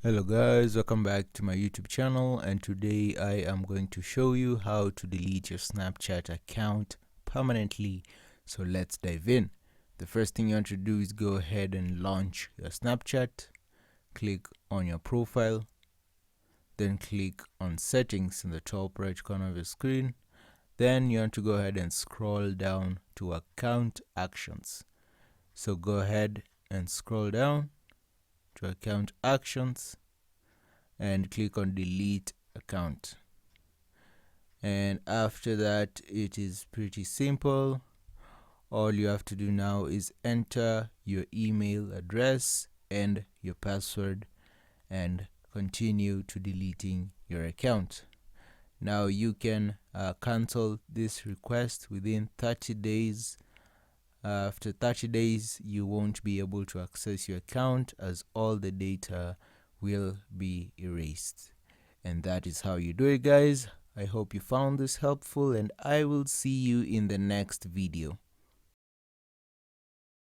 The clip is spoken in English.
Hello guys, welcome back to my YouTube channel, and today I am going to show you how to delete your Snapchat account permanently. So let's dive in. The first thing you want to do is go ahead and launch your Snapchat. Click on your profile, then click on settings in the top right corner of your screen. Then you want to go ahead and scroll down to account actions. So go ahead and scroll down to account actions and click on delete account. And after that, it is pretty simple. All you have to do now is enter your email address and your password and continue to deleting your account. Now you can cancel this request within 30 days. After 30 days, you won't be able to access your account as all the data will be erased. And that is how you do it, guys. I hope you found this helpful, and I will see you in the next video.